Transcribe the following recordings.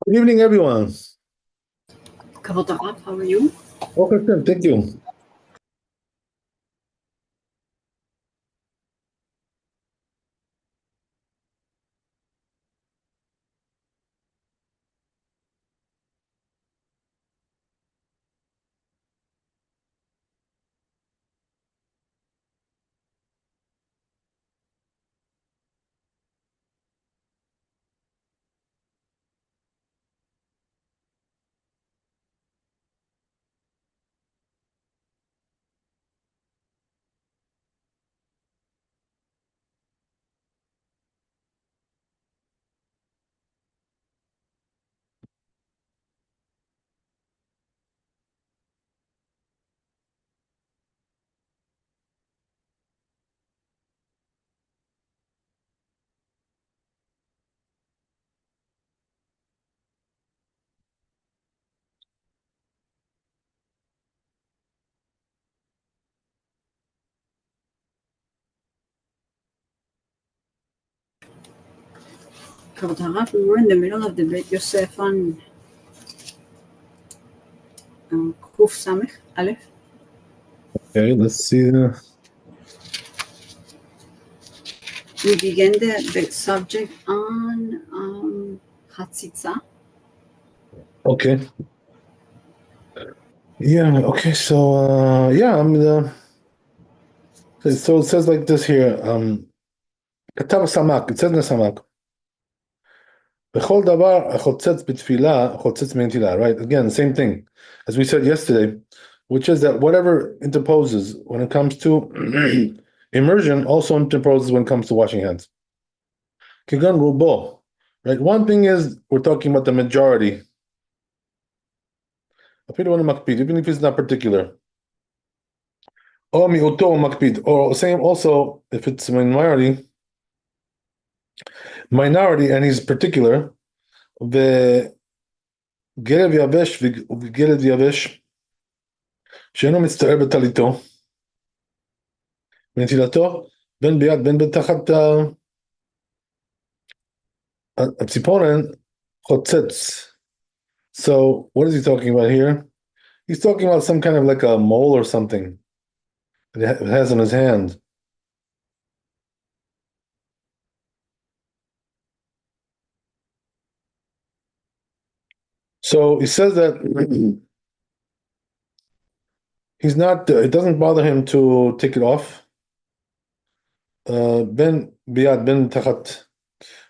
Good evening, everyone. Kavod Arav, how are you? Okay, good. Thank you. Kavod Arav, we were in the middle of the Beit Yosef on Kuf Samech Aleph. Okay, let's see. We began the subject on Hatzitza. Okay. Yeah, okay. So I mean, so it says like this here. כתב הסמ"ק, it says in the סמ"ק, בכל דבר החוצץ בתפילה, חוצץ מנטילה, right? Again, same thing as we said yesterday, which is that whatever interposes when it comes to immersion also interposes when it comes to washing hands. כגון רובו, right? One thing is we're talking about the majority. Even if it's not particular. Or mi'uto makpid, or same also if it's a minority and he's particular, וגלב יבש וגלב יבש, שאינו מצטער בטליתו, בנטילתו, בין ביד בין בתחת הציפורן, חוצץ. So what is he talking about here? He's talking about some kind of like a mole or something that he has in his hand. So he says that he's not, it doesn't bother him to take it off. Ben biad, ben tachat,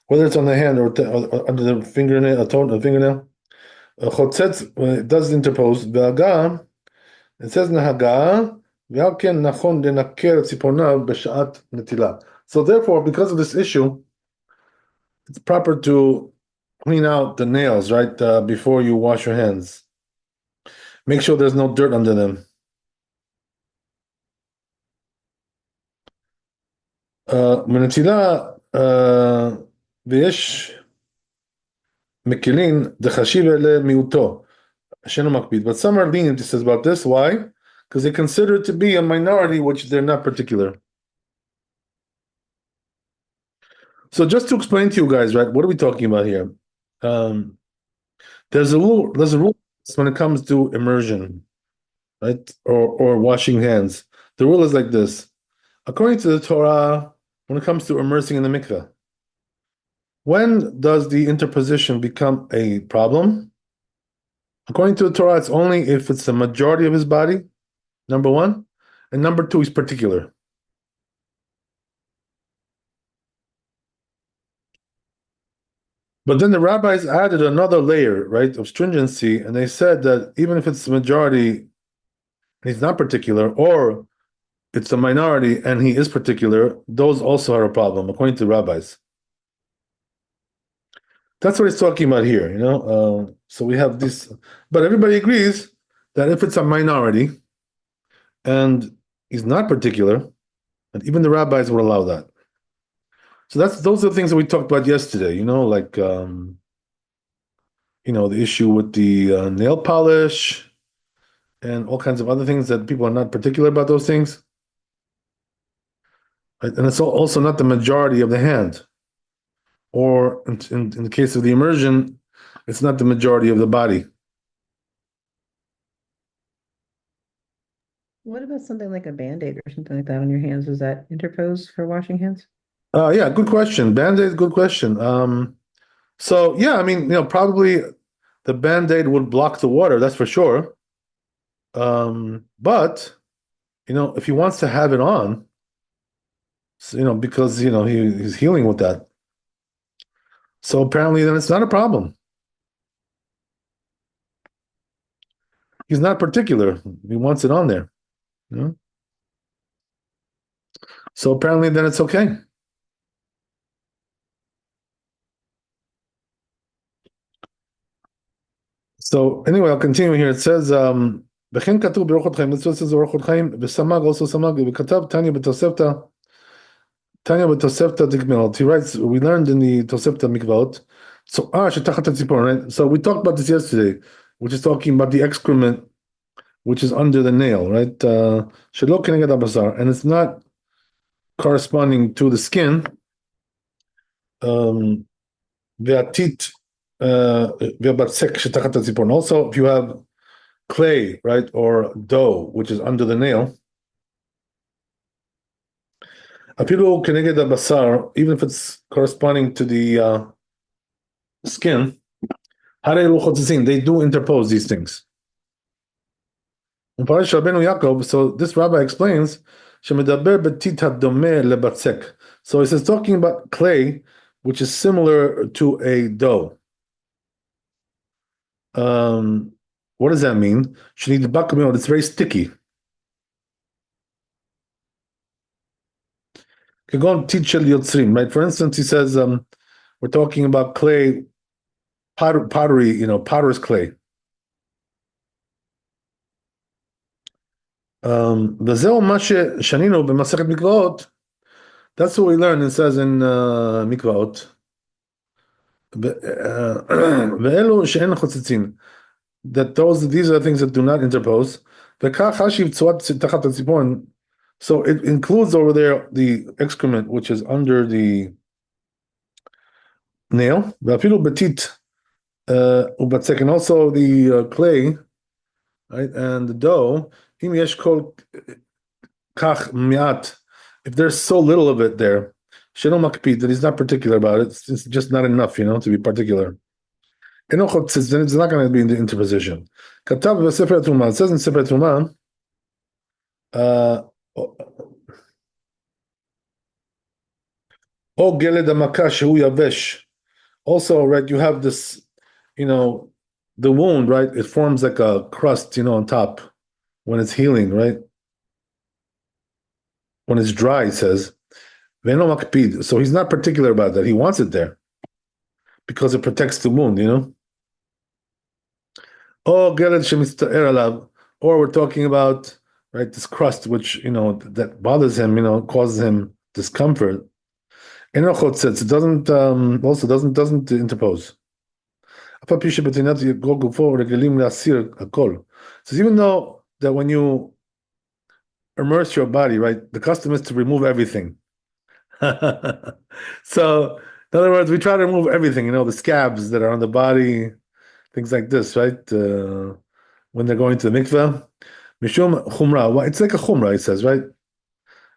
whether it's on the hand or under the fingernail, a fingernail. Chotzetz, when it does interpose, והגה, it says נהגה, ועל כן נכון לנקר את ציפורניו בשעת נטילה. So therefore, because of this issue, it's proper to clean out the nails, right, before you wash your hands. Make sure there's no dirt under them. מנטילה, ויש מקלין דחשיבה למיעוטו, שאינו מקפיד. But some are lenient, he says, about this. Why? Because they consider it to be a minority, which they're not particular. So just to explain to you guys, right, what are we talking about here? There's a rule when it comes to immersion, right, or washing hands. The rule is like this. According to the Torah, when it comes to immersing in the mikveh, when does the interposition become a problem? According to the Torah, it's only if it's the majority of his body, number one, and number two, he's particular. But then the rabbis added another layer, right, of stringency, and they said that even if it's the majority and he's not particular, or it's a minority and he is particular, those also are a problem, according to rabbis. That's what he's talking about here, you know. So we have this, but everybody agrees that if it's a minority and he's not particular, and even the rabbis would allow that. So those are the things that we talked about yesterday, you know, like the issue with the nail polish and all kinds of other things that people are not particular about those things. Right? And it's also not the majority of the hand. Or in the case of the immersion, It's not the majority of the body. What about something like a Band-Aid or something like that on your hands? Is that interposed for washing hands? Yeah, good question. Band-Aid, good question. So yeah, I mean, probably the Band-Aid would block the water, that's for sure. But if he wants to have it on, so, because he's healing with that. So apparently, then it's not a problem. He's not particular. He wants it on there. You know? So apparently, then it's okay. So anyway, I'll continue here. It says, "V'chen katuv beruchot chaim." It says beruchot chaim. V'samag also samag. V'katav Tanya b'tosefta. Tanya b'tosefta dikmelot. He writes, we learned in the Tosefta mikvot. So shetachat hatzipor, right? So we talked about this yesterday, which is talking about the excrement, which is under the nail, right? Shelo keneged habasar, and it's not corresponding to the skin. Ve'atit ve'batsek shetachat hatzipor. Also, if you have clay, right, or dough, which is under the nail, apilu keneged habasar, even if it's corresponding to the skin, they do interpose these things. So this rabbi explains, so he says, talking about clay, which is similar to a dough. What does that mean? It's very sticky. Right? For instance, he says, we're talking about clay, pottery, potter's clay. That's what we learned. It says in Mikvaot. That these are the things that do not interpose. So it includes over there the excrement, which is under the nail. And also the clay, right, and the dough. If there's so little of it there, that he's not particular about it. It's just not enough, to be particular. Then it's not going to be in the interposition. It says in Sefer Truma, O geled hamaka shehu yavesh. Also, right, you have this, the wound, right? It forms like a crust, on top when it's healing, right? When it's dry, it says. So he's not particular about that. He wants it there because it protects the wound, Oh, geled shemitzta'er alav. Or we're talking about, right, this crust, which, that bothers him, causes him discomfort. Enochot says it doesn't, also doesn't interpose. So even though that when you immerse your body, right, the custom is to remove everything. So, in other words, we try to remove everything, the scabs that are on the body, things like this, right? When they're going to the mikveh. Mishum chumrah. Well, it's like a chumrah, it says, right?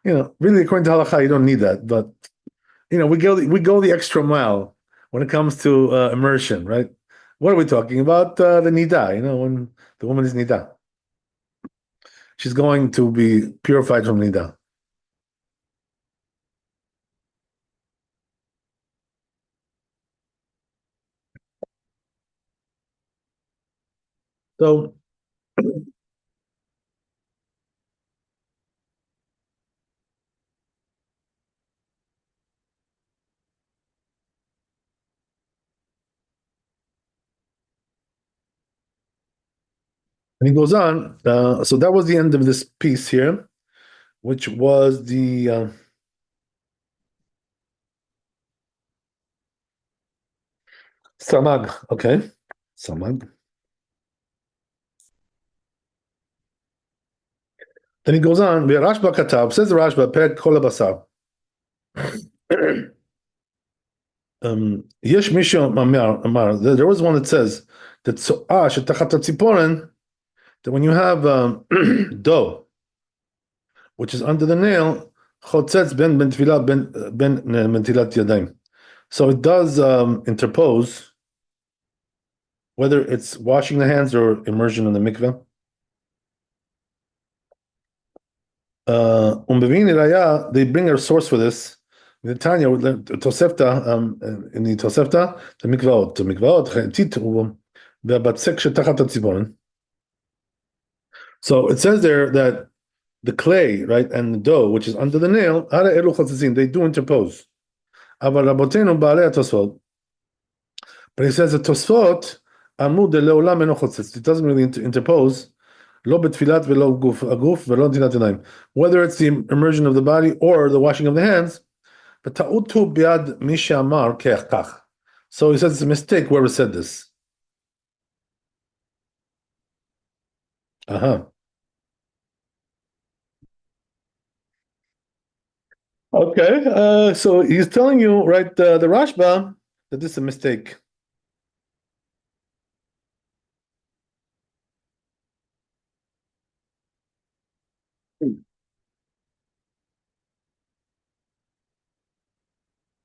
Really, according to halakha, you don't need that, but we go the extra mile when it comes to immersion, right? What are we talking about? The nida, when the woman is nida, she's going to be purified from nida. So and he goes on. So that was the end of this piece here, which was the samag. Okay, samag. Then he goes on. Rashba katab says the Rashba ped kol basar. יש מישהו אמר, there was one that says that צואה שתחת הציפורן, that when you have dough, which is under the nail, חוצץ בין תפילה בין נטילת ידיים. So it does interpose, whether it's washing the hands or immersion in the mikveh. They bring a source for this. The Tanya, Tosefta, in the Tosefta, the mikvaot, tit, ve'batzek shetachat hatziporin. So it says there that the clay, right, and the dough, which is under the nail, they do interpose. But he says the Tosfot, it doesn't really interpose. Whether it's the immersion of the body or the washing of the hands. So he says it's a mistake whoever said this. Okay, so he's telling you, right, the Rashba, that this is a mistake.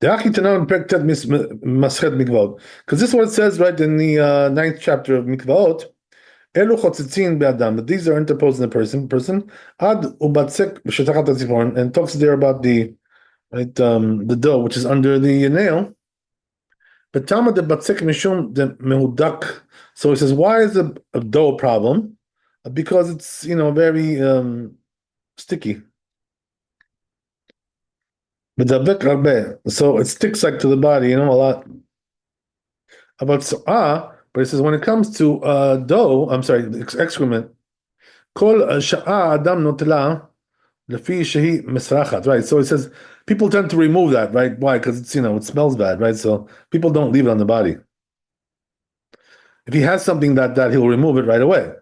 Because this is what it says, right, in the 9th chapter of Mikvaot. That these are interposed in the person. And talks there about the the dough which is under the nail. But Tama de batzek mishum de mehudak. So he says, why is a dough a problem? Because it's very sticky. So it sticks like to the body, a lot. About but he says when it comes to dough, I'm sorry, excrement, kol sha'a adam notla lefi shehi misrachat, right? So he says people tend to remove that, right? Why? Because it's it smells bad, right? So people don't leave it on the body. If he has something that he'll remove it right away.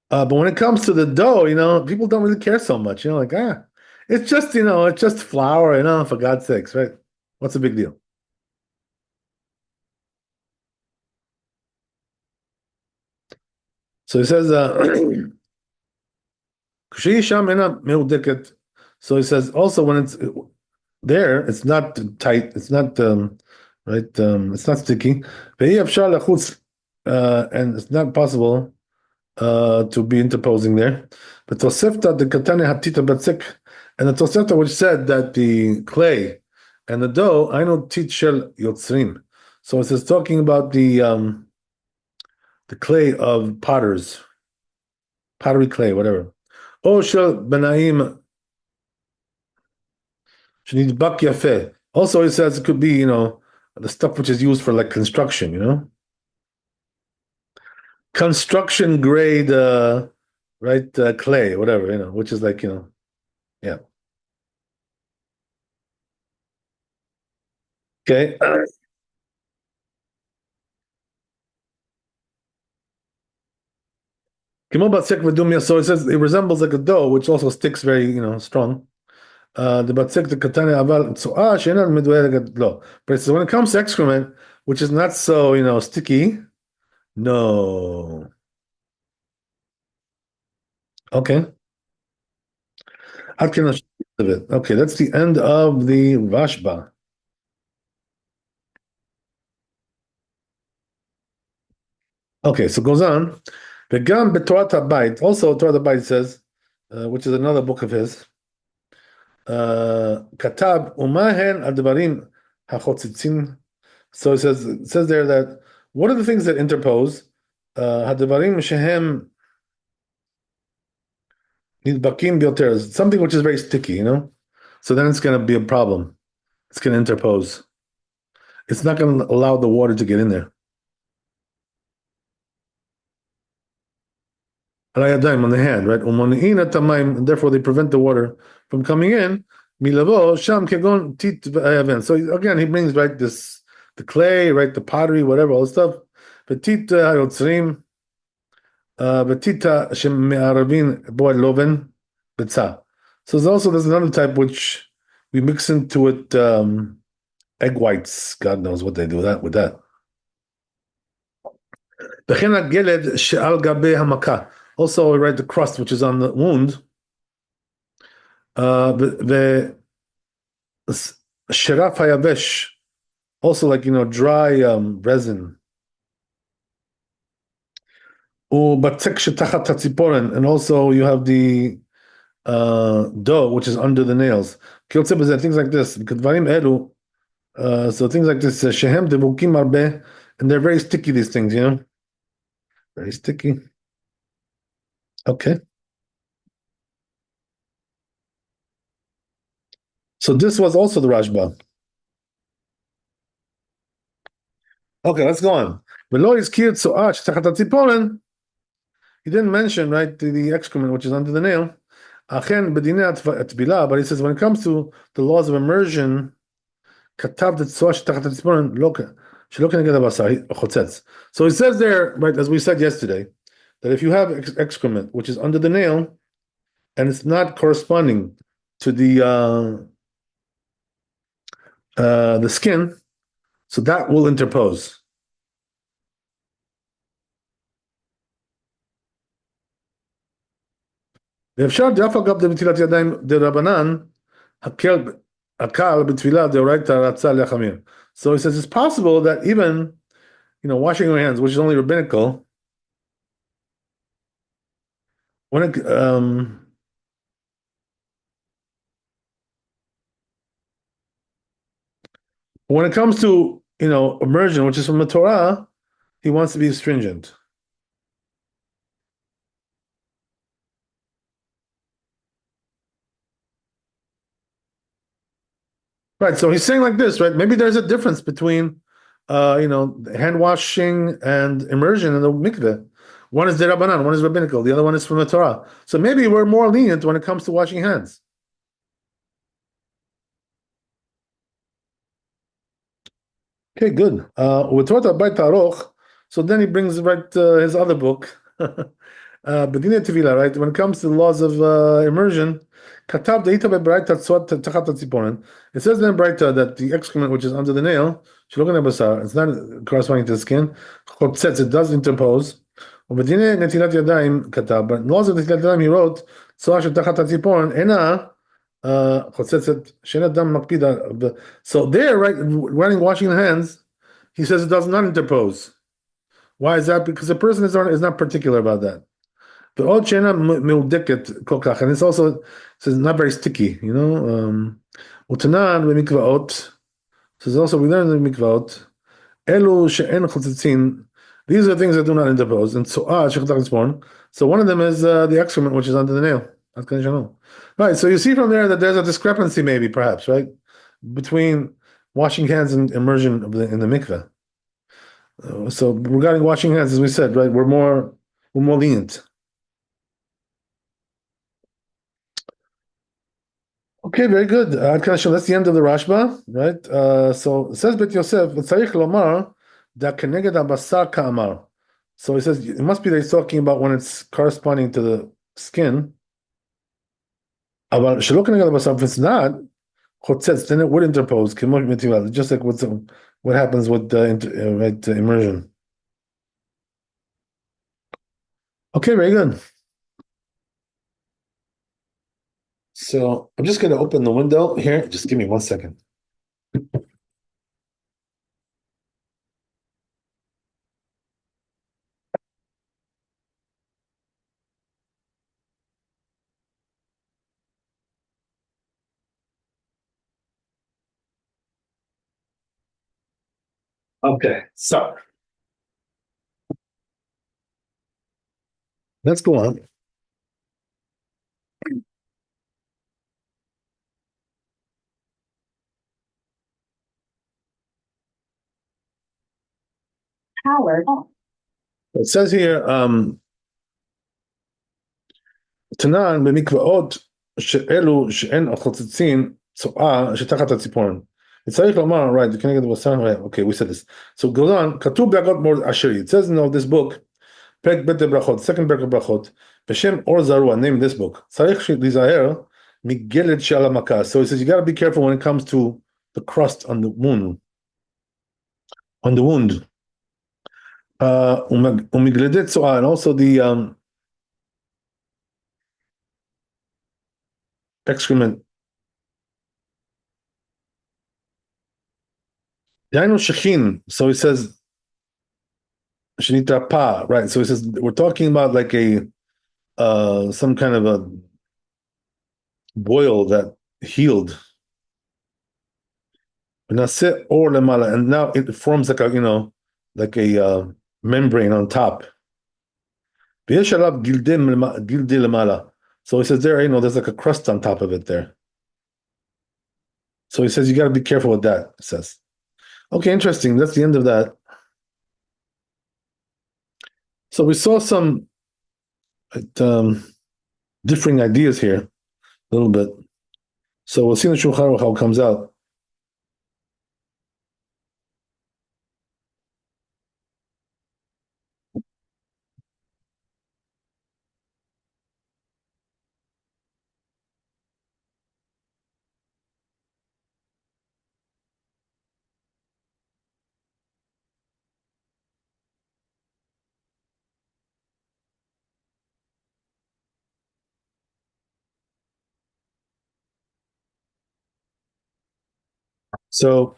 But when it comes to the dough, people don't really care so much. It's just it's just flour, for God's sakes, right? What's the big deal? So he says, so he says also when it's there, it's not tight, it's not right, it's not sticky. And it's not possible to be interposing there. But Tosefta the Katane Hatita Batsik, and the Tosefta which said that the clay and the dough, I know tit shel yotzrim. So it says talking about the clay of potters, pottery clay, whatever. Oh shel benaim shenidbak yafeh. Also, it says it could be the stuff which is used for like construction, construction grade, right, clay, whatever, which is like yeah. Okay. So it says it resembles like a dough, which also sticks very, strong. The batsek the katane aval no. But it says when it comes to excrement, which is not so sticky, no. Okay. Okay, that's the end of the Rashba. Okay, so it goes on. V'gam b'Torat HaBayit. Also, Torah HaBayit says, which is another book of his, Katab umahen advarim hachotzitzin. So it says there that what are the things that interpose? Hadvarim shehem nidbakim bioter. Something which is very sticky, So then it's going to be a problem. It's going to interpose. It's not going to allow the water to get in there. On the hand, right? And therefore they prevent the water from coming in. So again, he brings right the clay, right, the pottery, whatever, all the stuff. So there's another type which we mix into it egg whites. God knows what they do that with that. וכן הגלד שעל גבי המכה. Also, right, the crust which is on the wound. ושרף היבש. Also, like, dry resin. ובצק שתחת הציפורן. And also, you have the dough, which is under the nails. כיוצא בזה, things like this. כדברים אלו, so things like this, שהם דבוקים הרבה, and they're very sticky, these things, Very sticky. Okay. So this was also the Rashba. Okay, let's go on. He didn't mention, right, the excrement which is under the nail. But he says when it comes to the laws of immersion, so he says there, right, as we said yesterday, that if you have excrement which is under the nail and it's not corresponding to the skin, so that will interpose. ואפשר דרך אגב בנטילת ידיים דרבנן, הקל בתפילה דאורייתא רצה להחמיר. So he says it's possible that even, washing your hands, which is only rabbinical, when it comes to, immersion, which is from the Torah, he wants to be stringent. Right, so he's saying like this, right? Maybe there's a difference between, hand washing and immersion in the mikveh. One is derabanan, one is rabbinical, the other one is from the Torah. So maybe we're more lenient when it comes to washing hands. Okay, good. With Rabbi Aruch, so then he brings his other book, Bedinei Tevila, right? When it comes to the laws of immersion, it says then in Braita that the excrement which is under the nail, it's not corresponding to the skin. It does interpose. But in laws of Netilat Yadayim, he wrote, so there, right, running washing the hands, he says it does not interpose. Why is that? Because the person is not particular about that. The old shena meudeket kokach, and it's also says not very sticky, Utanan b'mikvaot. Says also we learn in the mikvaot. Elu she'en chutzitzin. These are things that do not interpose. And so one of them is the excrement which is under the nail. Right. So you see from there that there's a discrepancy, maybe perhaps, right, between washing hands and immersion in the mikveh. So regarding washing hands, as we said, right, we're more lenient. Okay, very good. That's the end of the Rashba, right? So it says Bet Yosef, "Tzarich lomar da keneged habasar ka'amar." So he says it must be that he's talking about when it's corresponding to the skin. But shelo keneged habasar, if it's not chotzets, then it would interpose. Just like what happens with immersion. Okay, very good. So I'm just going to open the window here. Just give me 1 second. Okay, so let's go on. Howard. It says here, Tanan במקוואות שאלו שאין החוצצין צואה שתחת הציפורן. צריך לומר, right, כנגד בשר, okay, we said this. So it goes on, כתוב בהגות מור אשרי. It says in this book, פרק ב' לברכות, second פרק לברכות, בשם אור זרוע, name this book. צריך להיזהר Migeled shalamaka. So he says you got to be careful when it comes to the crust on the wound. On the wound. And also the excrement. Yainu shechin. So he says shenita pa. Right. So he says we're talking about like a some kind of a boil that healed. Or lemala, and now it forms like a like a membrane on top. ויש עליו גילדי למעלה. So he says there, there's like a crust on top of it there. So he says you got to be careful with that. It says, okay, interesting. That's the end of that. So we saw some differing ideas here, a little bit. So we'll see in the Shulchan Aruch how it comes out. So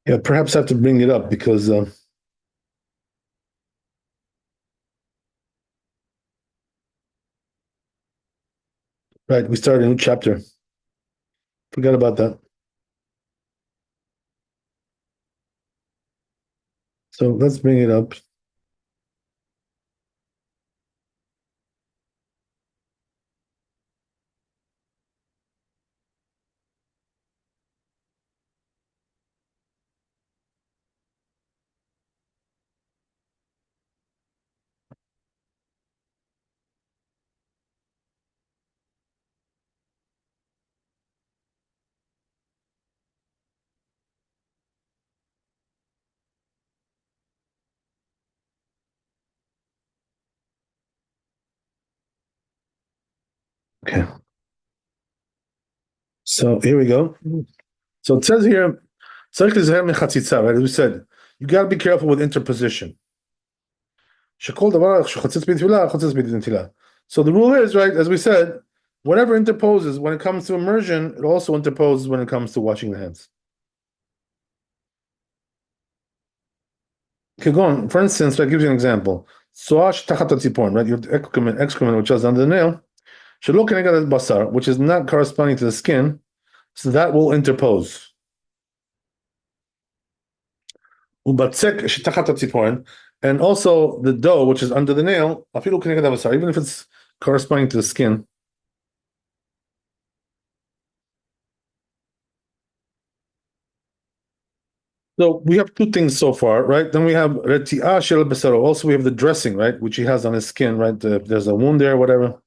yeah, perhaps I have to bring it up because right, we started a new chapter. Forgot about that. So let's bring it up. Okay. So here we go. So it says here, right? As we said, you got to be careful with interposition. So the rule is, right, as we said, whatever interposes when it comes to immersion, it also interposes when it comes to washing the hands. Okay, go on. For instance, I give you an example. Right, your excrement which is under the nail, basar, which is not corresponding to the skin, so that will interpose. And also the dough, which is under the nail, even if it's corresponding to the skin. So we have two things so far, right? Then we have reti'ah shel besaro. Also, we have the dressing, right, which he has on his skin, right? If there's a wound there, whatever.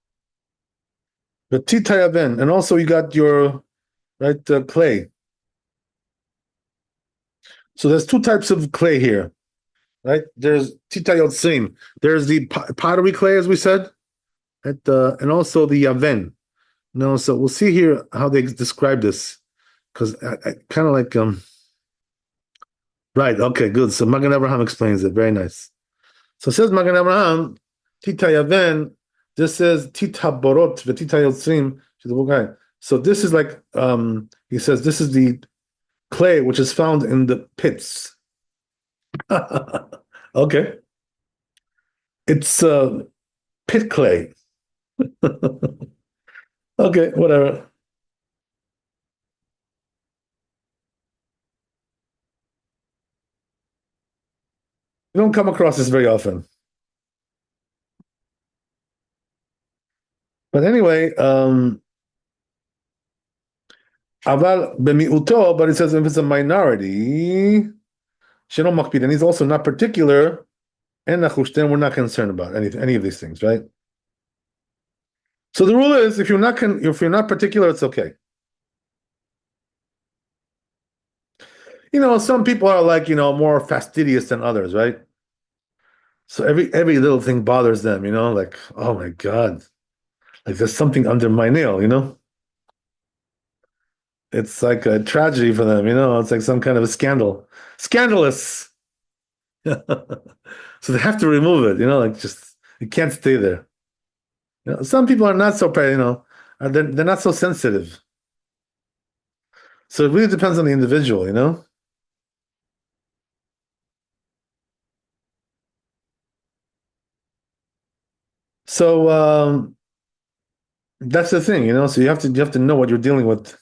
The titayaven, and also you got your clay. So there's two types of clay here, right? There's titayotzim. There's the pottery clay, as we said, and also the yaven. No, so we'll see here how they describe this, because I kind of like Right. Okay. Good. So Magen Avraham explains it. Very nice. So it says Magen Avraham, Tita Yaven. This says Tita Borot v'Tita Yotzrim. She's a guy. So this is like he says this is the clay which is found in the pits. Okay. It's pit clay. Okay, whatever. You don't come across this very often. But anyway, aval b'mi'uto, but it says if it's a minority, sheno makpid, and he's also not particular, and then we're not concerned about any of these things, right? So the rule is if you're not particular, it's okay. Some people are like, more fastidious than others, right? So every little thing bothers them, like, oh my God, like there's something under my nail. It's like a tragedy for them, it's like some kind of a scandal. Scandalous. So they have to remove it, like just it can't stay there. Some people are not so, they're not so sensitive. So it really depends on the individual. So that's the thing, So you have to know what you're dealing with.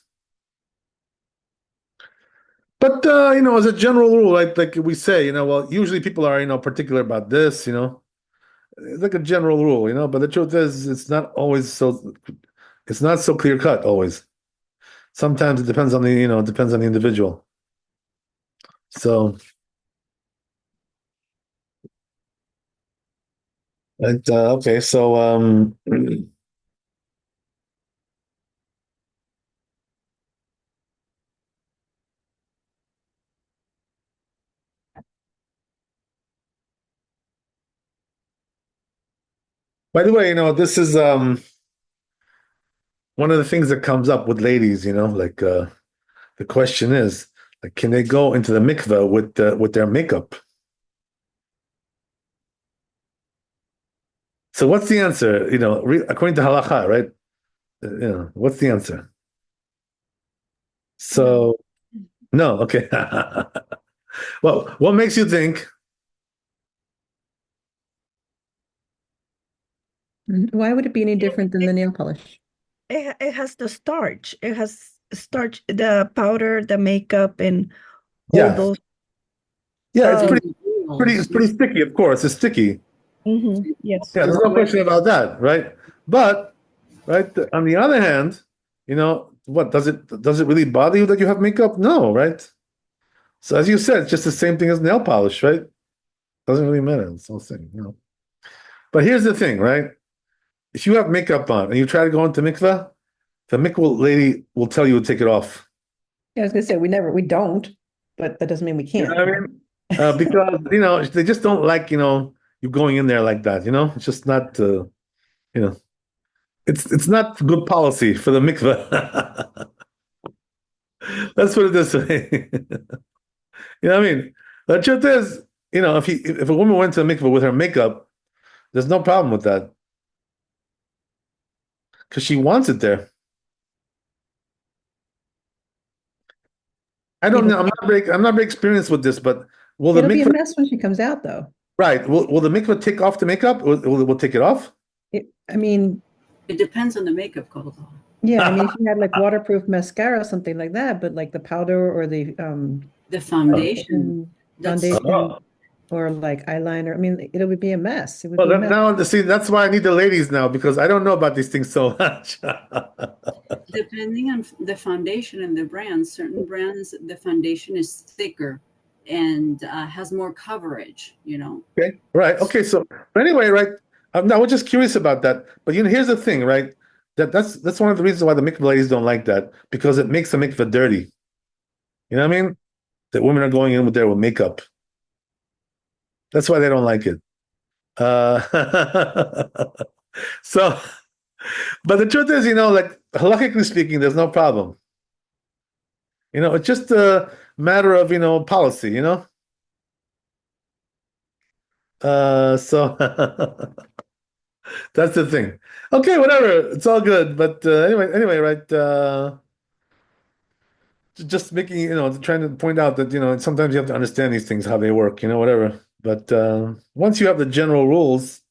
But as a general rule, like we say, well, usually people are, particular about this, It's like a general rule. But the truth is, it's not so clear cut always. Sometimes it depends on the individual. So, okay, so by the way, this is one of the things that comes up with ladies. Like the question is, like, can they go into the mikveh with their makeup? So what's the answer? According to halacha, right? What's the answer? So no, okay. Well, what makes you think? Why would it be any different than the nail polish? It has the starch. It has starch, the powder, the makeup, and all Yeah, those. yeah, it's Um, it's pretty sticky. Of course, it's sticky. yes. Yeah, there's no question about that, right? But right on the other hand, what does it really bother you that you have makeup? No, right? So as you said, it's just the same thing as nail polish, right? Doesn't really matter. It's all the same. But here's the thing, right? If you have makeup on and you try to go into mikveh, the mikveh lady will tell you to take it off. Yeah, I was gonna say we don't, but that doesn't mean we You know can't. what I mean? Because they just don't like you going in there like that. It's just not you know it's not good policy for the mikveh. Let's put it this way. You know what I mean? The truth is, if a woman went to a mikveh with her makeup, there's no problem with that because she wants it there. I don't know. I'm not very experienced with this, but will the It'll be a mikveh mess when she comes out, though. right? Will the mikveh take off the makeup? Will take it off? I mean, It depends on the makeup, Kotal. yeah, I mean, if you had like waterproof mascara or something like that, but like the powder or the The foundation. foundation Oh. or like eyeliner, I mean, it would be a mess. It would Well, be a mess. now see that's why I need the ladies now because I don't know about these things so much. Depending on the foundation and the brands, certain brands, the foundation is thicker and has more coverage, Okay, right. Okay, so but anyway, right. I was just curious about that. But here's the thing, right? That's one of the reasons why the mikveh ladies don't like that because it makes the mikveh dirty. You know what I mean? That women are going in with makeup. That's why they don't like it. Uh, so, but the truth is, like halakhically speaking, there's no problem. It's just a matter of policy. So That's the thing. Okay, whatever. It's all good. But anyway, right? Just making, trying to point out that, sometimes you have to understand these things, how they work, whatever. But once you have the general rules,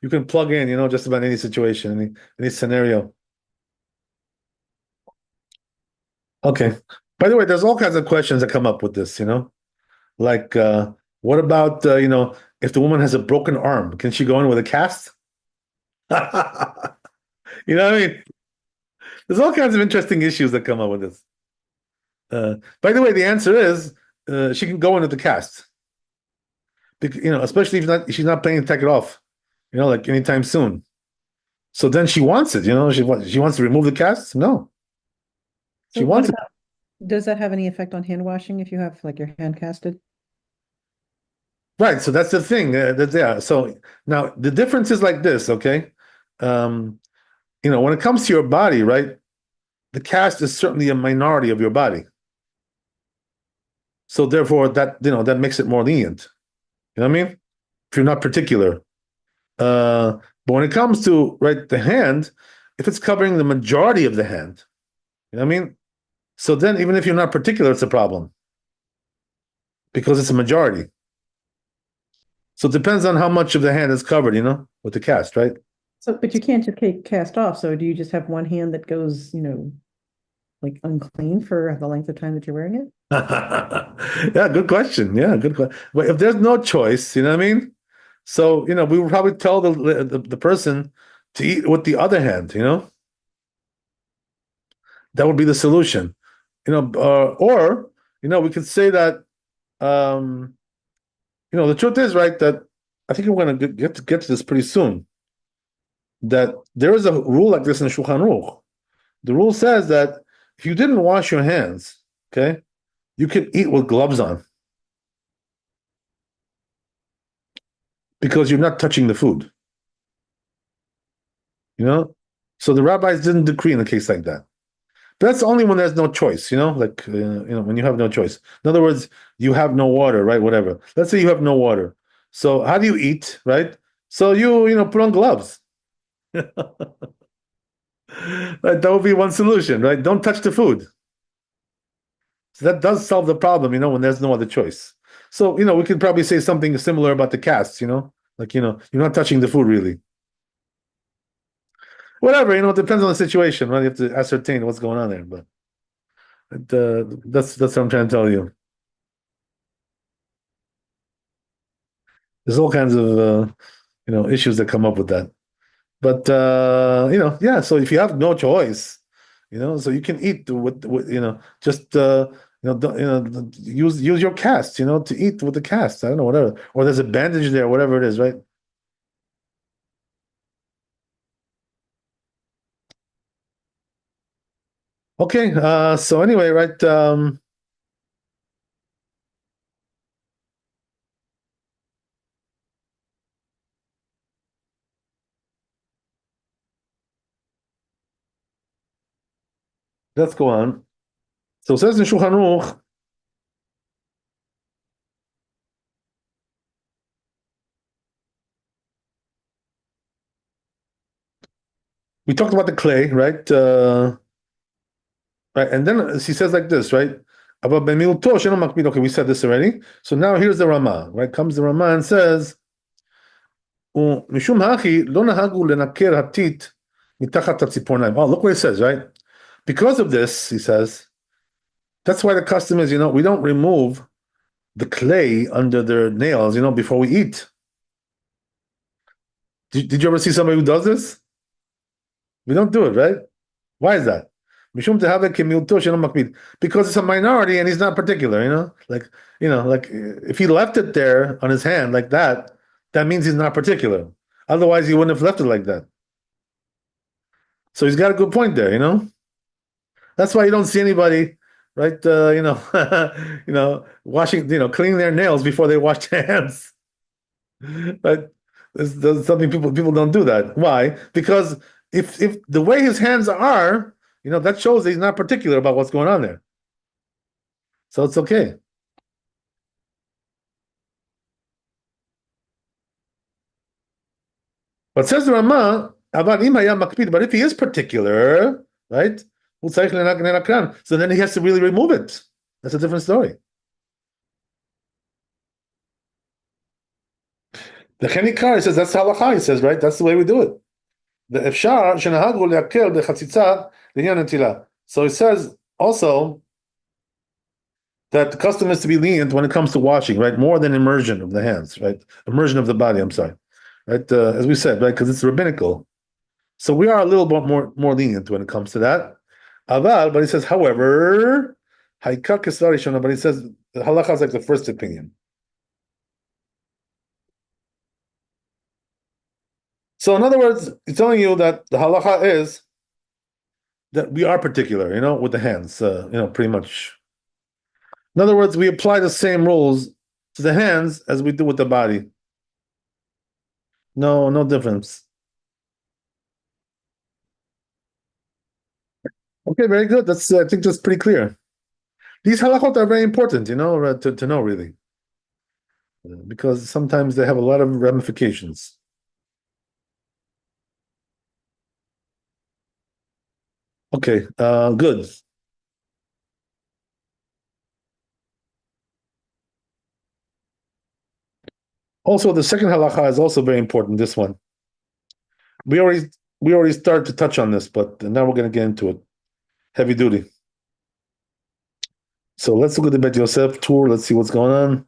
you can plug in, just about any situation, any scenario. Okay. By the way, there's all kinds of questions that come up with this, like what about, if the woman has a broken arm, can she go in with a cast? You know what I mean? There's all kinds of interesting issues that come up with this. By the way, the answer is she can go in with the cast. Especially if she's not planning to take it off, like anytime soon. So then she wants it, she wants to remove the cast? No. So She what wants it. about, does that have any effect on hand washing if you have like your hand casted? Right, so that's the thing. Yeah. So now the difference is like this, okay? When it comes to your body, right? The cast is certainly a minority of your body. So therefore that makes it more lenient. You know what I mean? If you're not particular. But when it comes to right the hand, if it's covering the majority of the hand, you know what I mean? So then even if you're not particular, it's a problem. Because it's a majority. So it depends on how much of the hand is covered, with the cast, right? So, but you can't just cast off. So do you just have one hand that goes, like unclean for the length of time that you're wearing it? Yeah, good question. Yeah, good question. But if there's no choice, you know what I mean? So, we would probably tell the person to eat with the other hand, That would be the solution. Or, we could say that, um, the truth is, right, that I think we're going to get to this pretty soon, that there is a rule like this in Shulchan Aruch. The rule says that if you didn't wash your hands, okay, you can eat with gloves on because you're not touching the food. So the rabbis didn't decree in a case like that. But that's only when there's no choice, like when you have no choice. In other words, you have no water, right? Whatever. Let's say you have no water. So how do you eat, right? So you put on gloves. Right, that would be one solution, right? Don't touch the food. So that does solve the problem, when there's no other choice. So, we could probably say something similar about the casts, like, you're not touching the food really. Whatever, it depends on the situation, right? You have to ascertain what's going on there, but that's what I'm trying to tell you. There's all kinds of issues that come up with that. But yeah. So if you have no choice, so you can eat with just use your cast, to eat with the cast. I don't know, whatever. Or there's a bandage there, whatever it is, right? Okay. So anyway, right. Let's go on. So it says in Shulchan Aruch, we talked about the clay, right? Right, and then she says like this, right? Okay, we said this already. So now here's the Rama, right? Comes the Rama and says, "משום הכי לא נהגו לנקר הטיט מתחת הציפורניים." Oh, look what it says, right? Because of this, he says, that's why the custom is, we don't remove the clay under their nails, before we eat. Did you ever see somebody who does this? We don't do it, right? Why is that? Because it's a minority and he's not particular, like if he left it there on his hand like that, that means he's not particular. Otherwise, he wouldn't have left it like that. So he's got a good point there. That's why you don't see anybody, right? Washing, cleaning their nails before they wash their hands. But there's something people don't do that. Why? Because if the way his hands are, that shows that he's not particular about what's going on there. So it's okay. But says the Rama, but if he is particular, right? So then he has to really remove it. That's a different story. The Chenikar says that's halacha. He says, right? That's the way we do it. The efshar shenahagu leakel bechatzitza linyan netila. So it says also that the custom is to be lenient when it comes to washing, right? More than immersion of the hands, right? Immersion of the body. I'm sorry, right? As we said, right? Because it's rabbinical. So we are a little bit more lenient when it comes to that. Aval, but he says, however, haikar kesari shona, but he says the halacha is like the first opinion. So in other words, he's telling you that the halacha is that we are particular, with the hands, pretty much. In other words, we apply the same rules to the hands as we do with the body. No difference. Okay, very good. I think that's pretty clear. These halachot are very important, to know really, because sometimes they have a lot of ramifications. Okay, good. Also, the second halacha is also very important. This one, we already started to touch on this, but now we're going to get into it. Heavy duty. So let's look at the Bet Yosef tour. Let's see what's going on.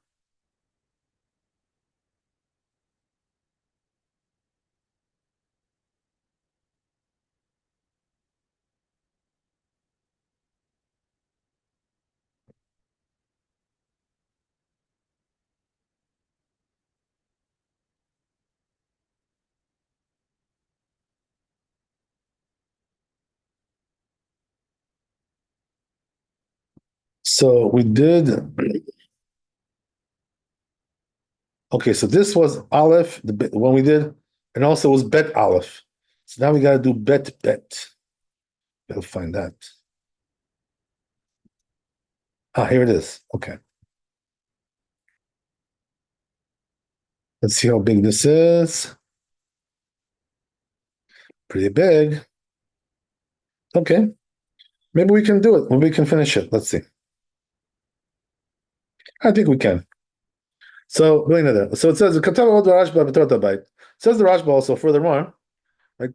So we did. Okay, so this was Aleph, the one we did, and also was Bet Aleph. So now we got to do Bet. Gotta find that. Here it is. Okay. Let's see how big this is. Pretty big. Okay. Maybe we can do it. Maybe we can finish it. Let's see. I think we can. So it says says the Rashba also furthermore, right?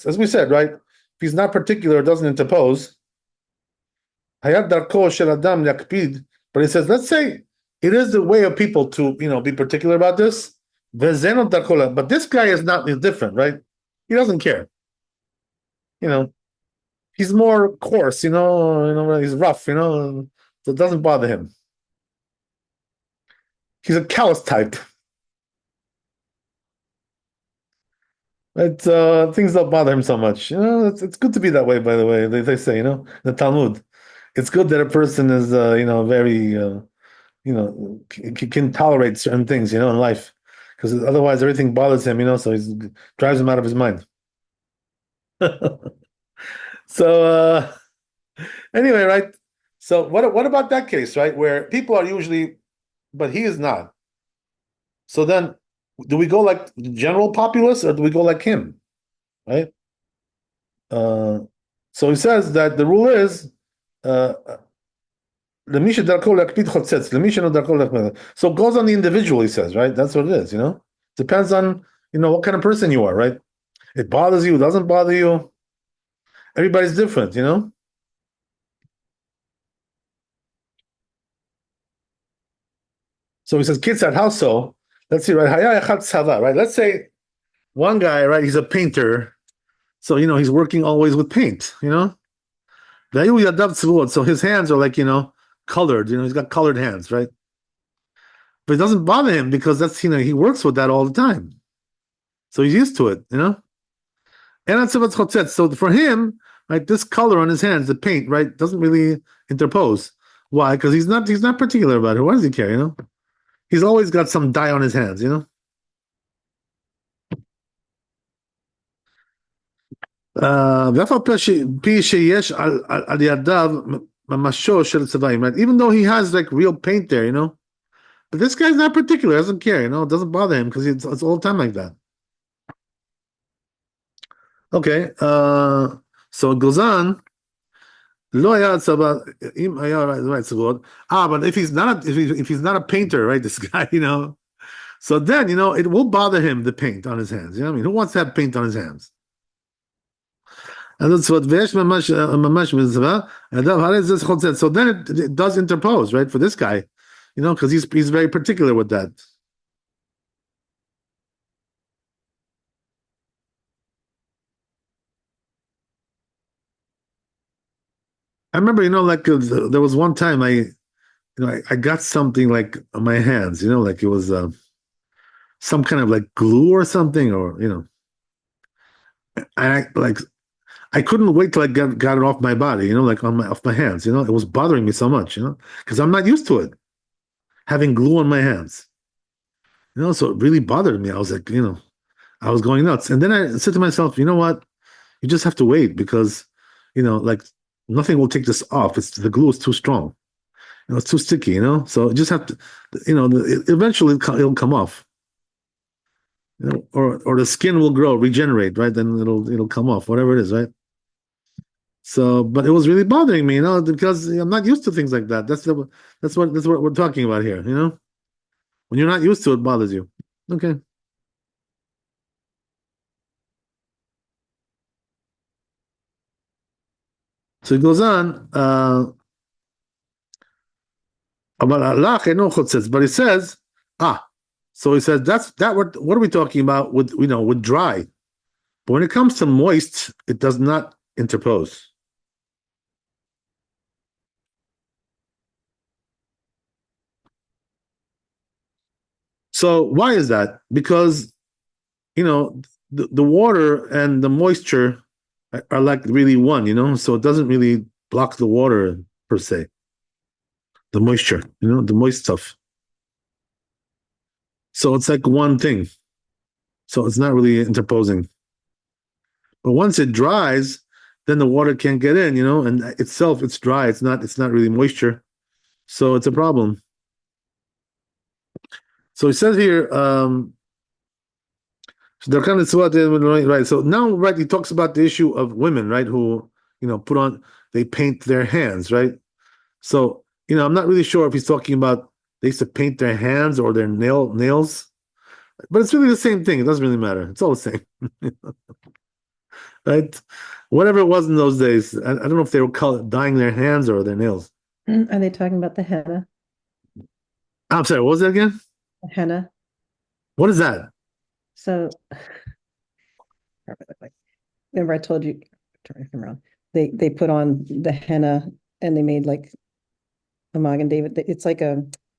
As we said, right? If he's not particular, doesn't interpose. But he says, let's say it is the way of people to be particular about this. But this guy is different, right? He doesn't care. He's more coarse, he's rough, so it doesn't bother him. He's a callous type. Things don't bother him so much. It's good to be that way, by the way. They say, the Talmud. It's good that a person is, very, can tolerate certain things, in life. Because otherwise everything bothers him, so he drives him out of his mind. So, anyway, right? So what about that case, right? Where people are usually, but he is not. So then, do we go like the general populace or do we go like him, right? So he says that the rule is so it goes on the individual, he says, right? That's what it is, Depends on, what kind of person you are, right? It bothers you, doesn't bother you. Everybody's different, So he says, Kitzat, how so? Let's see, right? Right? Let's say one guy, right, he's a painter. So, he's working always with paint, So his hands are like, colored, he's got colored hands, right? But it doesn't bother him because that's, he works with that all the time. So he's used to it, So for him, right, this color on his hands, the paint, right, doesn't really interpose. Why? Because he's not particular about it. Why does he care, He's always got some dye on his hands, Right? Even though he has like real paint there, But this guy's not particular, doesn't care, it doesn't bother him because it's all the time like that. Okay, so it goes on. Right, but if he's not a painter, right, this guy, so then, it will bother him, the paint on his hands. You know what I mean? Who wants to have paint on his hands? And that's what so then it does interpose, right, for this guy, because he's very particular with that. I remember, there was one time I got something like on my hands, like it was some kind of like glue or something, or I couldn't wait till I got it off my body, like off my hands, it was bothering me so much, because I'm not used to it, having glue on my hands, so it really bothered me. I was like, I was going nuts, and then I said to myself, you know what, you just have to wait because, like nothing will take this off. The glue is too strong, it's too sticky, so you just have to, eventually it'll come off. Or the skin will grow, regenerate, right? Then it'll come off, whatever it is, right? So, but it was really bothering me, because I'm not used to things like that. That's what we're talking about here, When you're not used to it, bothers you. Okay. So it goes on. But he says, so he says what are we talking about with dry? But when it comes to moist, it does not interpose. So why is that? Because the water and the moisture are like really one, so it doesn't really block the water per se. The moisture, the moist stuff. So it's like one thing. So it's not really interposing. But once it dries, then the water can't get in, and itself it's dry. It's not really moisture. So it's a problem. So he says here, right. So now, right, he talks about the issue of women, right, who, they paint their hands, right? So, I'm not really sure if he's talking about they used to paint their hands or their nails, but it's really the same thing. It doesn't really matter. It's all the same. Right? Whatever it was in those days. I don't know if they were dyeing their hands or their nails. Are they talking about the henna? I'm sorry, what was that again? Henna. What is that? So, remember I told you, turn it around. They put on the henna and they made like a Magen David. It's like I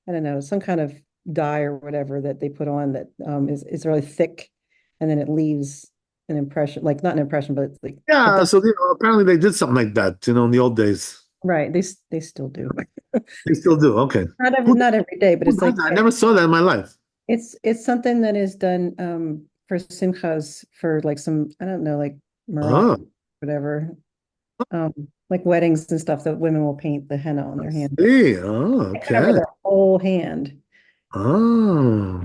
don't know, some kind of dye or whatever that they put on that is really thick, and then it leaves an impression, like not an impression, but it's like so apparently they did something like that, in the old days. Right, they still do. They still do. Okay. Not every day, but it's like I never saw that in my life. It's something that is done for simchas, for like some, I don't know, like Morocco, whatever, like weddings and stuff, that women will paint the henna on their hand. Okay. Cover their whole hand. Oh.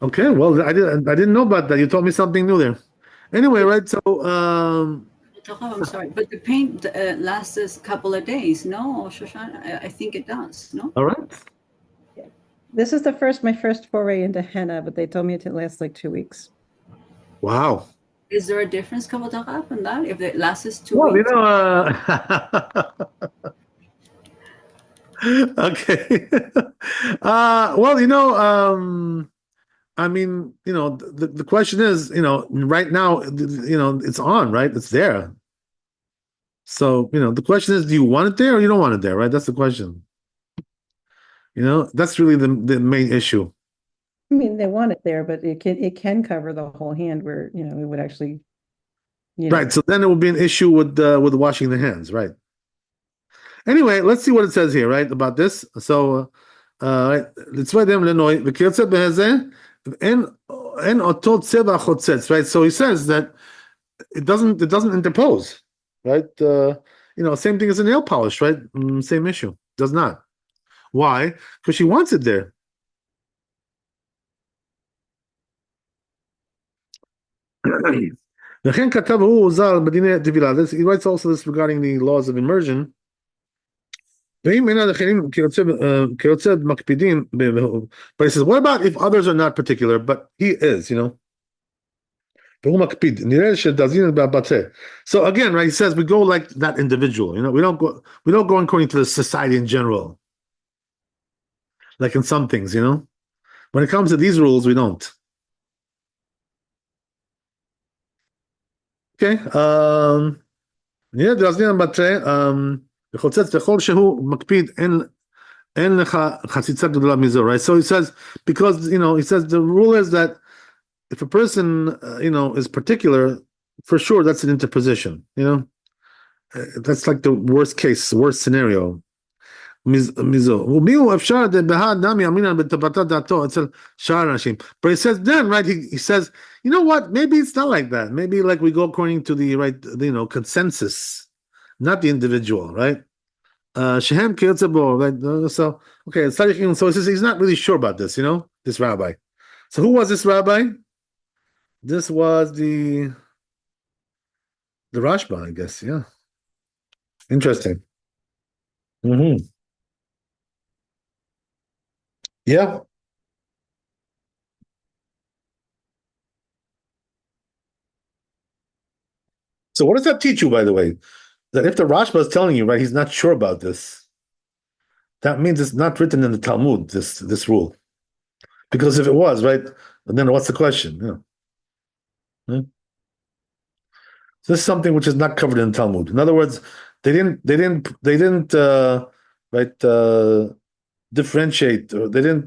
Okay. Well, I didn't know about that. You told me something new there. Anyway, right? So I'm sorry, but the paint lasts a couple of days, no, Shoshan? I think it does, no? All right. This is my first foray into henna, but they told me it lasts like 2 weeks. Wow. Is there a difference, Kabbalah, in that, if it lasts 2 Well, weeks? Okay. Well, I mean, the question is, right now, it's on, right? It's there. So, the question is, do you want it there or you don't want it there, right? That's the question. That's really the main issue. I mean, they want it there, but it can cover the whole hand where, it would actually, Right. So then it would be an issue with washing the hands, right? Anyway, let's see what it says here, right, about this. So, let's write them Lenoi. Right. So he says that it doesn't interpose, right? Same thing as a nail polish, right? Same issue. Does not. Why? Because she wants it there. וכן כתב הוא ז"ל בדיני טבילה. He writes also this regarding the laws of immersion. ואם אין אחרים כיוצא מקפידים, but he says, what about if others are not particular, but he is, והוא מקפיד, נראה שדזין בבתה. So again, right, he says we go like that individual, we don't go according to the society in general, like in some things, when it comes to these rules, we don't. Okay, נראה דזין בבתה, וחוצץ לכל שהוא מקפיד, אין לך חציצה גדולה מזו, right? So he says, because, he says the rule is that if a person, is particular, for sure that's an interposition, that's like the worst case, worst scenario. But he says then, right, he says, you know what, maybe it's not like that. Maybe like we go according to the right, consensus, not the individual, right? Shehem Kiyotze, right? So okay, so he says he's not really sure about this, this rabbi. So who was this rabbi? This was the Rashba, I guess. Yeah, interesting. Yeah. So what does that teach you, by the way? That if the Rashba is telling you, right, he's not sure about this, that means it's not written in the Talmud, this rule. Because if it was, right, then what's the question? So this is something which is not covered in the Talmud. In other words, they didn't differentiate, or they didn't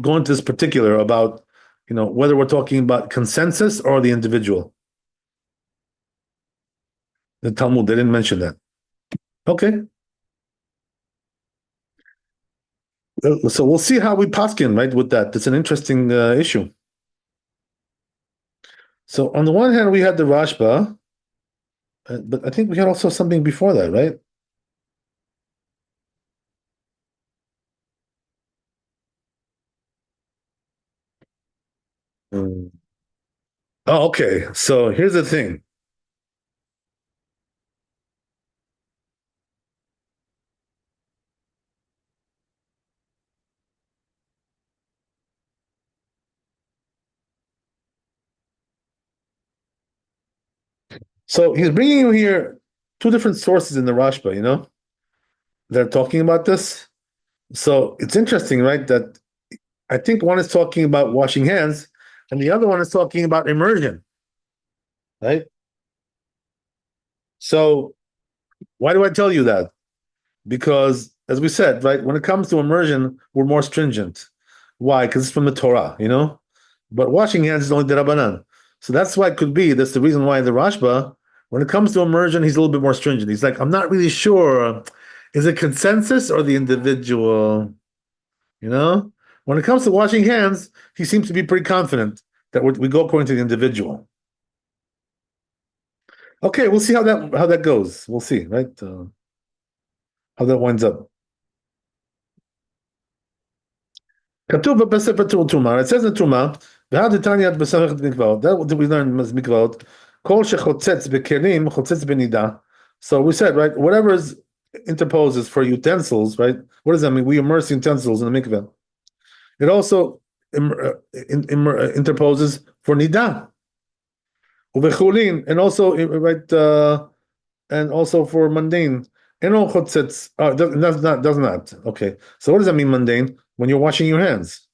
go into this particular about whether we're talking about consensus or the individual. The Talmud, they didn't mention that. Okay. So we'll see how we paskin, right, with that. It's an interesting issue. So on the one hand, we had the Rashba, but I think we had also something before that, right? Oh, okay. So here's the thing. So he's bringing you here two different sources in the Rashba, they're talking about this. So it's interesting, right, that I think one is talking about washing hands and the other one is talking about immersion, right? So why do I tell you that? Because, as we said, right, when it comes to immersion, we're more stringent. Why? Because it's from the Torah, But washing hands is only the Rabbanan. So that's why it could be, that's the reason why the Rashba, when it comes to immersion, he's a little bit more stringent. He's like, I'm not really sure, is it consensus or the individual? When it comes to washing hands, he seems to be pretty confident that we go according to the individual. Okay, we'll see how that goes. We'll see, right? How that winds up. כתוב בספר תרומה, it says in תרומה, והדתניא בסמכת מקוואות, that we learned in מקוואות, כל שחוצץ בכלים, חוצץ בנידה. So we said, right, whatever interposes for utensils, right? What does that mean? We immerse utensils in the mikveh. It also interposes for nida. Ubechulin, and also, right, and also for mundane. Eno chotzetz, does not. Okay. So what does that mean, mundane? When you're washing your hands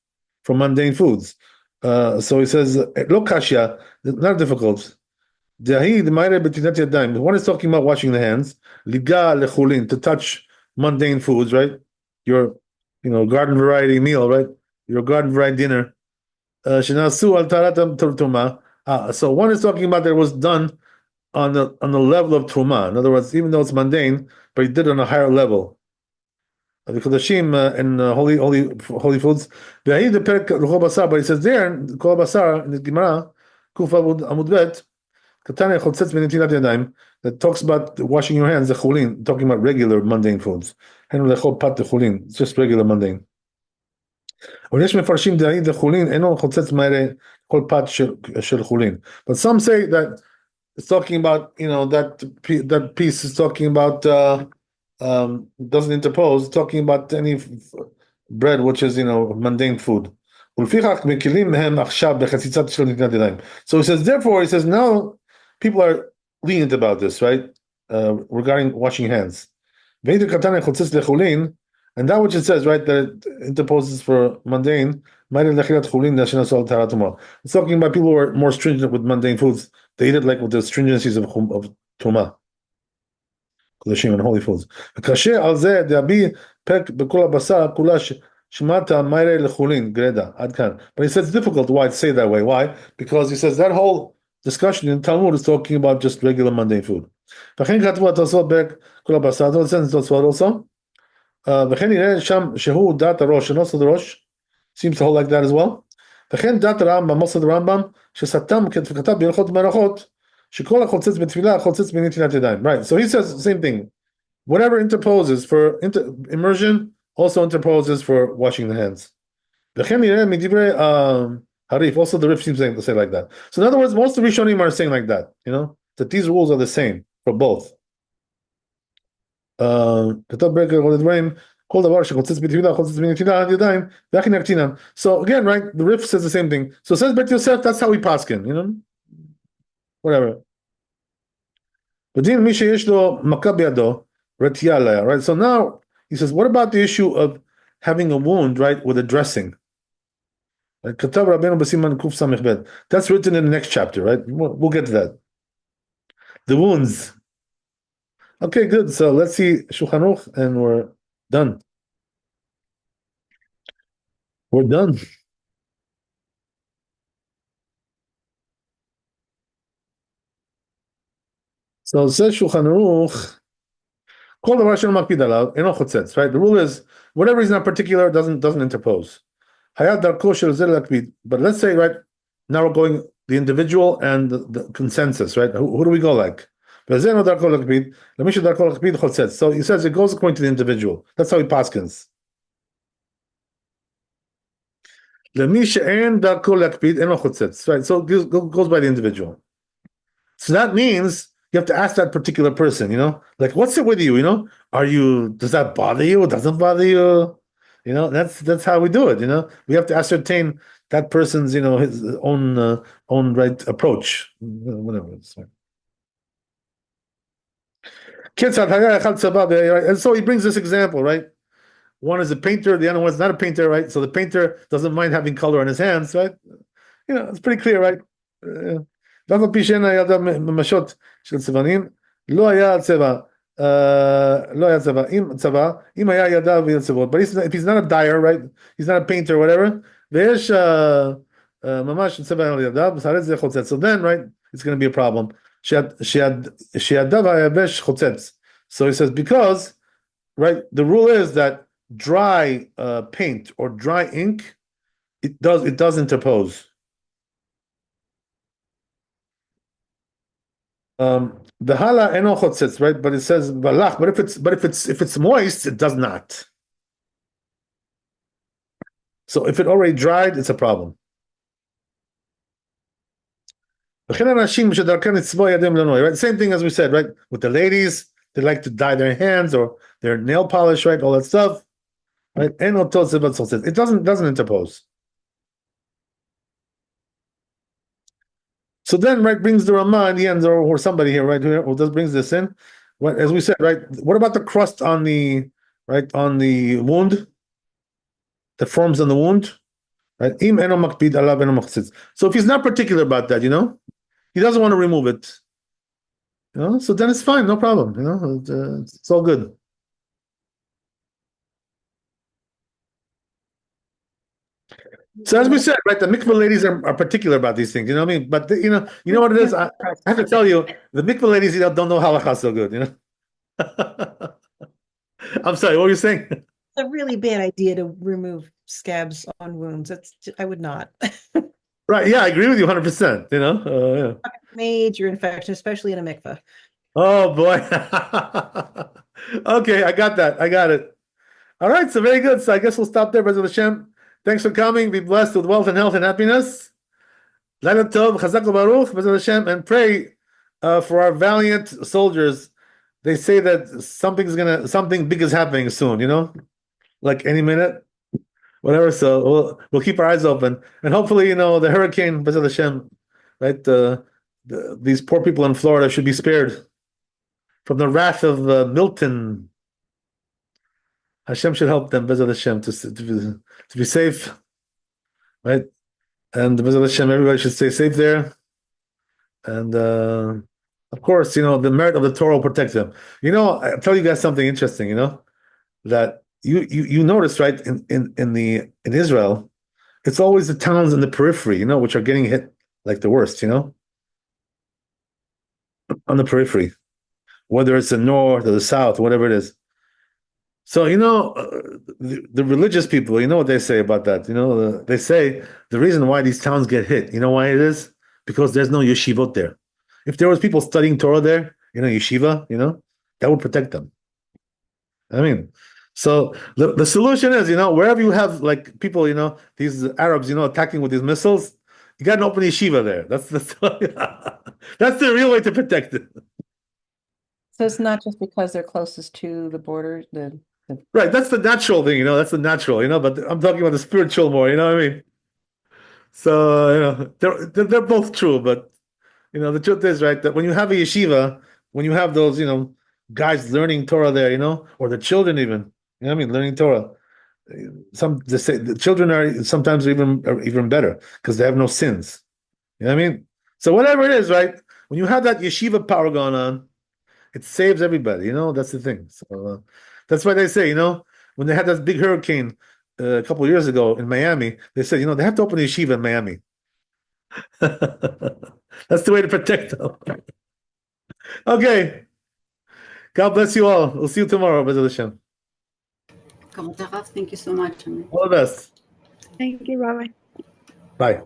for mundane foods. So he says, lo kashya, not difficult. The one is talking about washing the hands, liga lechulin, to touch mundane foods, right? Your, garden variety meal, right? Your garden variety dinner. Shenasu al taratam turtuma. So one is talking about that it was done on the level of truma. In other words, even though it's mundane, but he did it on a higher level. The kodashim and holy foods. But he says there, kol basar in the Gemara, kufa amud bet. That talks about washing your hands, the chulin, talking about regular mundane foods. It's just regular mundane. אבל יש מפרשים דהי דחולין אינו חוצץ מהרי כל פת של חולין. But some say that it's talking about, that piece is talking about doesn't interpose, talking about any bread which is, mundane food. ולפיכך מקילים מהם עכשיו בחציצת של נתינת ידיים. So he says, therefore, he says, now people are lenient about this, right? Regarding washing hands. ואידר קטן חוצץ לחולין, and that which it says, right, that it interposes for mundane, it's talking about people who are more stringent with mundane foods. They eat it like with the stringencies of Tumah, Kodashim and holy foods. But he says it's difficult why to say that way. Why? Because he says that whole discussion in Talmud is talking about just regular mundane food. Also. וכן נראה שם שהוא דת הראש, שנוסד הראש, seems to hold like that as well. וכן דת הרמב"ם, מוסד הרמב"ם, שסתם כתב בהלכות מערכות, שכל החוצץ בתפילה, חוצץ בנטילת ידיים. Right, so he says the same thing. Whatever interposes for immersion, also interposes for washing the hands. וכן נראה מדברי Harif, also the Rif seems to say like that. So in other words, most of the Rishonim are saying like that, that these rules are the same for both. כתב ברקר כל הדברים, כל דבר שחוצץ בתפילה, חוצץ בנטילה ידיים, ואחי נקטינם. So again, right, the Rif says the same thing. So says Bet Yosef, that's how we paskin, whatever. בדין מי שיש לו מכה בידו, רתיעה עליה, right? So now, he says, what about the issue of having a wound, right, with a dressing? כתב רבנו בסימן קוף סמך ב'. That's written in the next chapter, right? We'll get to that. The wounds. Okay, good. So let's see Shulchan Aruch, and we're done. We're done. So it says Shulchan Aruch, kol davar she'eno makpid alav, eno chotzets, right? The rule is, whatever is not particular doesn't interpose. Hayat darko shel zeh lakpid. But let's say, right, now we're going the individual and the consensus, right? Who do we go like? So he says it goes according to the individual. That's how he paskins. Right? So it goes by the individual. So that means you have to ask that particular person, like, what's it with you? Does that bother you? It doesn't bother you? That's how we do it. We have to ascertain that person's, his own right approach, whatever it's like. And so he brings this example, right? One is a painter, the other one is not a painter, right? So the painter doesn't mind having color on his hands, right? It's pretty clear, right? But if he's not a dyer, right? He's not a painter, whatever. So then, right, it's going to be a problem. So he says, because, right, the rule is that dry paint or dry ink, it does interpose. The hala eno chotzets, right? But it says balach. But if it's moist, it does not. So if it already dried, it's a problem. Right? Same thing as we said, right? With the ladies, they like to dye their hands or their nail polish, right? All that stuff, right? It doesn't interpose. So then, right, brings the Ramah in the end, or somebody here, right, who just brings this in. As we said, right, what about the crust on the wound? The forms on the wound, right? So if he's not particular about that, he doesn't want to remove it, so then it's fine, no problem, it's all good. So as we said, right, the mikveh ladies are particular about these things, what I mean? But you know what it is. I have to tell you, the mikveh ladies, don't know halakha so good, I'm sorry, what were you saying? It's a really bad idea to remove scabs on wounds. I would not. Right? Yeah, I agree with you 100%. Yeah. Major infection, especially in a mikveh. Oh boy. Okay, I got that. I got it. All right, so very good. So I guess we'll stop there, Bezrat Hashem. Thanks for coming. Be blessed with wealth and health and happiness. Laila Tov, Chazak Baruch, B'ezrat Hashem, and pray for our valiant soldiers. They say that something big is happening soon, like any minute, whatever. So we'll keep our eyes open, and hopefully, the hurricane, B'ezrat Hashem, right? These poor people in Florida should be spared from the wrath of Milton. Hashem should help them, B'ezrat Hashem, to be safe, right? And B'ezrat Hashem, everybody should stay safe there. And of course, the merit of the Torah will protect them. I'll tell you guys something interesting. That you notice, right? In Israel, it's always the towns in the periphery, which are getting hit like the worst. On the periphery, whether it's the north or the south, whatever it is. So the religious people, what they say about that. They say the reason why these towns get hit. You know why it is? Because there's no yeshivot there. If there was people studying Torah there, yeshiva, that would protect them. I mean, so the solution is, wherever you have like people, these Arabs, attacking with these missiles, you got an open yeshiva there. That's that's the real way to protect it. So it's not just because they're closest to the border, Right, that's the natural thing, that's the natural, but I'm talking about the spiritual more, you know what I mean? So, they're both true, but the truth is, right, that when you have a yeshiva, when you have those, guys learning Torah there, or the children even, learning Torah. They say the children are sometimes even better because they have no sins. You know what I mean? So whatever it is, right? When you have that yeshiva power going on, it saves everybody. That's the thing. So that's why they say, when they had that big hurricane a couple of years ago in Miami, they said, they have to open a yeshiva in Miami. That's the way to protect them. Okay. God bless you all. We'll see you tomorrow, B'ezrat Hashem. Thank you so much. All the best. Thank you, Rabbi. Bye.